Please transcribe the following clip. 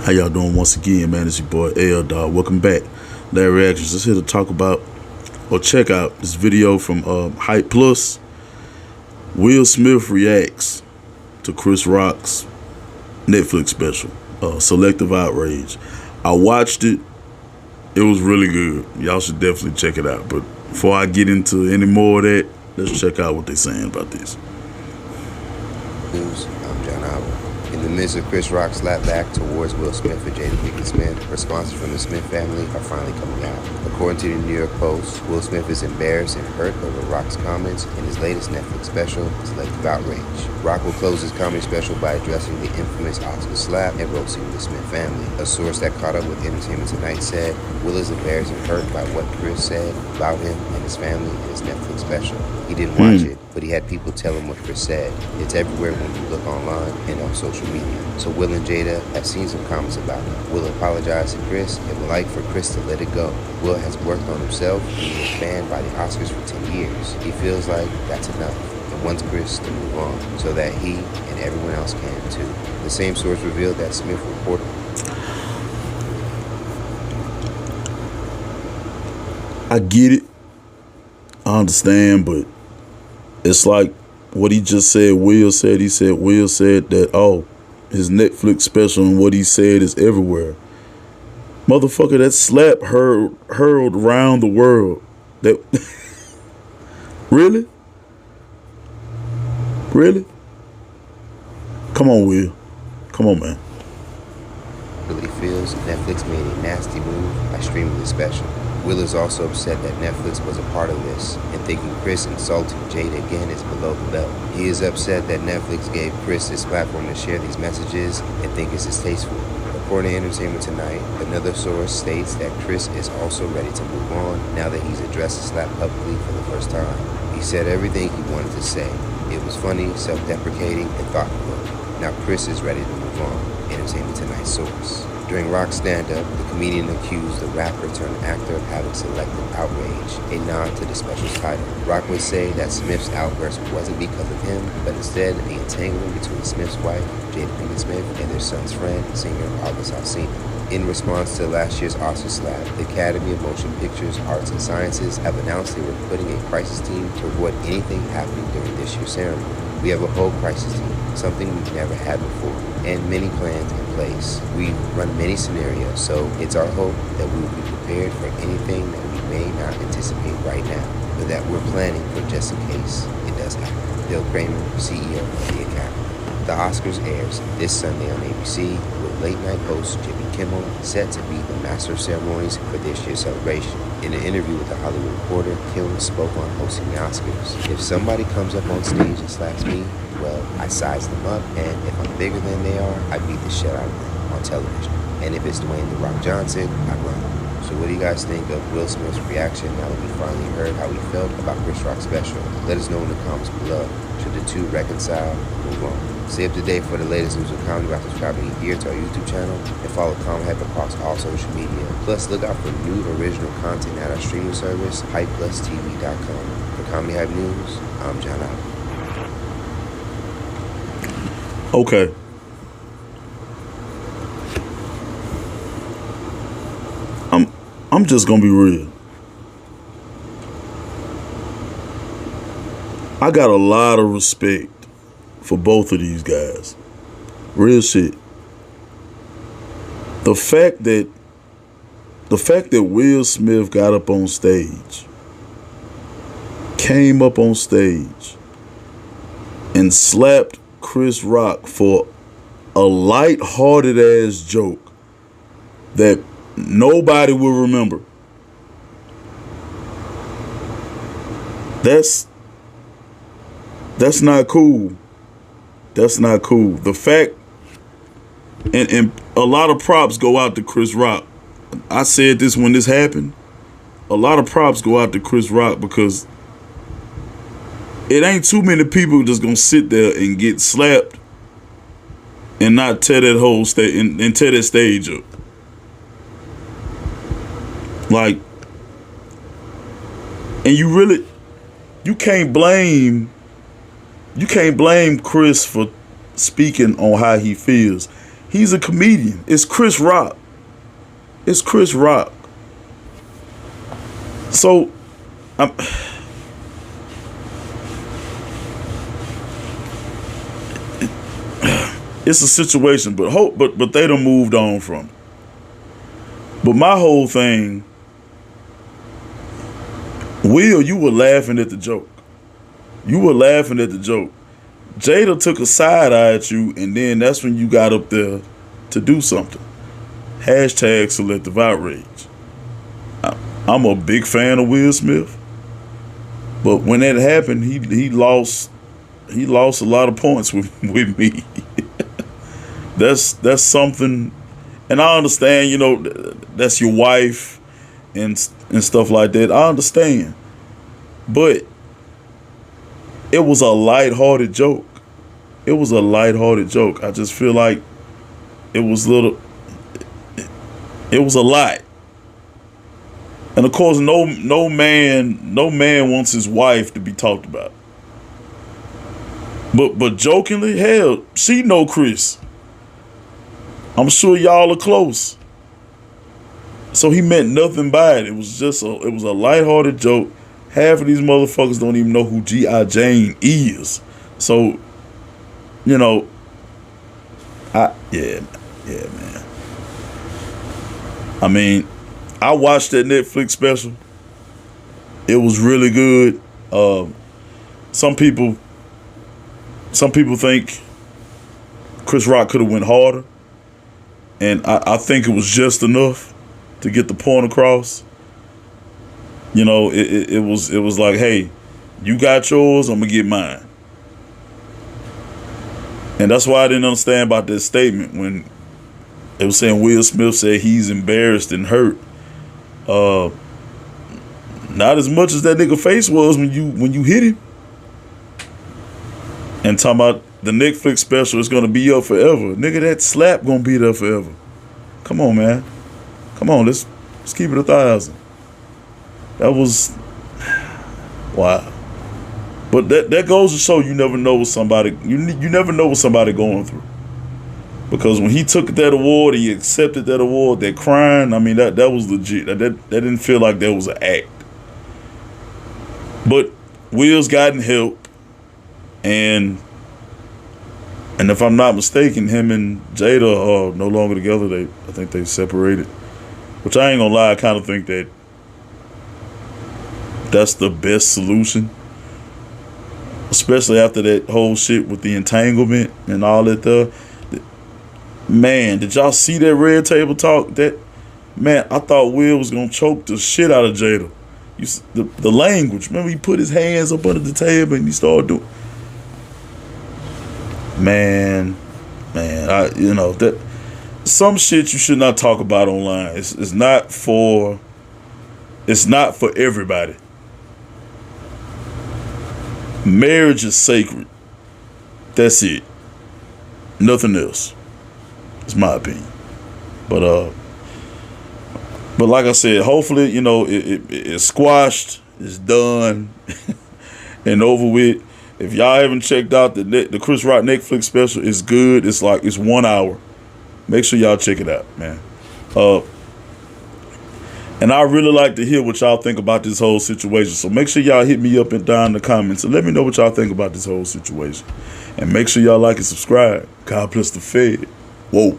How y'all doing once again, man? It's your boy L Dog. Welcome back. Larry Reactions. Just here to talk about or check out this video from Hype Plus. Will Smith reacts to Chris Rock's Netflix special, Selective Outrage. I watched it. It was really good. Y'all should definitely check it out. But before I get into any more of that, let's check out what they're saying about this. News. I'm John Albert. In the midst of Chris Rock's slapback towards Will Smith and Jada Pinkett Smith, responses from the Smith family are finally coming out. According to the New York Post, Will Smith is embarrassed and hurt over Rock's comments in his latest Netflix special, Selective Outrage. Rock will close his comedy special by addressing the infamous Oscar slap and roasting the Smith family. A source that caught up with Entertainment Tonight said, Will is embarrassed and hurt by what Chris said about him and his family in his Netflix special. He didn't watch it, but he had people tell him what Chris said. It's everywhere when you look online and on social media. So Will and Jada have seen some comments about it. Will apologized to Chris and would like for Chris to let it go. Will has worked on himself and he was banned by the Oscars for 10 years. He feels like that's enough and wants Chris to move on so that he and everyone else can too. The same source revealed that Smith reported. I get it. I understand, but it's like what he just said. Will said that, oh, his Netflix special and what he said is everywhere. Motherfucker, that slap hurled around the world. That really? Really? Come on, Will. Come on, man. Really feels Netflix made a nasty move by streaming the special. Will is also upset that Netflix was a part of this, and thinking Chris insulting Jada again is below the belt. He is upset that Netflix gave Chris this platform to share these messages and think it's distasteful. According to Entertainment Tonight, another source states that Chris is also ready to move on now that he's addressed the slap publicly for the first time. He said everything he wanted to say. It was funny, self-deprecating, and thought-provoking. Now Chris is ready to move on. Entertainment Tonight source. During Rock's stand-up, the comedian accused the rapper-turned-actor of having selective outrage, a nod to the special's title. Rock would say that Smith's outburst wasn't because of him, but instead the entanglement between Smith's wife, Jada Pinkett Smith, and their son's friend, singer August Alsina. In response to last year's Oscar slap, the Academy of Motion Pictures, Arts and Sciences have announced they were putting a crisis team to avoid anything happening during this year's ceremony. We have a whole crisis team, something we've never had before, and many plans in place. We've run many scenarios, so it's our hope that we will be prepared for anything that we may not anticipate right now, but that we're planning for just in case it does happen. Bill Kramer, CEO of the Academy. The Oscars airs this Sunday on ABC, with late-night host Jimmy Kimmel set to be the master of ceremonies for this year's celebration. In an interview with The Hollywood Reporter, Kimmel spoke on hosting the Oscars. If somebody comes up on stage and slaps me, well, I size them up, and if I'm bigger than they are, I beat the shit out of them on television. And if it's Dwayne "The Rock" Johnson, I run. So what do you guys think of Will Smith's reaction now that we finally heard how he felt about Chris Rock's special? Let us know in the comments below. Should the two reconcile? Move on. Stay up to date for the latest news and comedy by subscribing here to our YouTube channel and follow Common Hype across all social media. Plus, look out for new original content at our streaming service, HypePlusTV.com. For Comedy Hype News, I'm John Albert. Okay. I'm just gonna be real. I got a lot of respect for both of these guys. Real shit. The fact that Will Smith got up on stage, came up on stage, and slapped Chris Rock for a light-hearted ass joke that nobody will remember. That's not cool. That's not cool. The fact, and a lot of props go out to Chris Rock. I said this when this happened. A lot of props go out to Chris Rock because it ain't too many people just gonna sit there and get slapped and not tear that whole stage and tear that stage up. Like, and you can't blame Chris for speaking on how he feels. He's a comedian. It's Chris Rock. It's Chris Rock. So, it's a situation, but they done moved on from it. But my whole thing, Will, you were laughing at the joke. You were laughing at the joke. Jada took a side eye at you, and then that's when you got up there to do something. Hashtag selective outrage. I'm a big fan of Will Smith, but when that happened, he lost a lot of points with me. That's something, and I understand. You know, that's your wife and stuff like that. I understand, but it was a lighthearted joke. It was a lighthearted joke. I just feel like it was little. It was a lot. And of course, no man wants his wife to be talked about. But jokingly, hell, she know Chris. I'm sure y'all are close. So he meant nothing by it. It was just it was a lighthearted joke. Half of these motherfuckers don't even know who G.I. Jane is. So, you know, yeah, man. I mean, I watched that Netflix special. It was really good. Some people think Chris Rock could have went harder, and I think it was just enough to get the point across. You know, it was like, hey, you got yours, I'm gonna get mine. And that's why I didn't understand about that statement when they were saying Will Smith said he's embarrassed and hurt. Not as much as that nigga face was when you hit him. And talking about the Netflix special is gonna be up forever. Nigga, that slap gonna be there forever. Come on, man. Come on, let's keep it 1,000. That was wow. But that goes to show you never know what somebody you never know what somebody going through. Because when he took that award, he accepted that award, that crying, I mean, that was legit. That didn't feel like that was an act. But Will's gotten help, and if I'm not mistaken, him and Jada are no longer together. I think they separated. Which I ain't gonna lie, I kind of think that's the best solution. Especially after that whole shit with the entanglement and all that. Man, did y'all see that Red Table Talk? Man, I thought Will was gonna choke the shit out of Jada. The language. Remember, he put his hands up under the table and he started doing. Man, that some shit you should not talk about online. It's not for everybody. Marriage is sacred. That's it. Nothing else. It's my opinion. But like I said, hopefully, it's squashed, it's done, and over with. If y'all haven't checked out the Chris Rock Netflix special, it's good. It's 1 hour. Make sure y'all check it out, man. And I really like to hear what y'all think about this whole situation. So make sure y'all hit me up and down in the comments and let me know what y'all think about this whole situation. And make sure y'all like and subscribe. God bless the Fed. Whoa.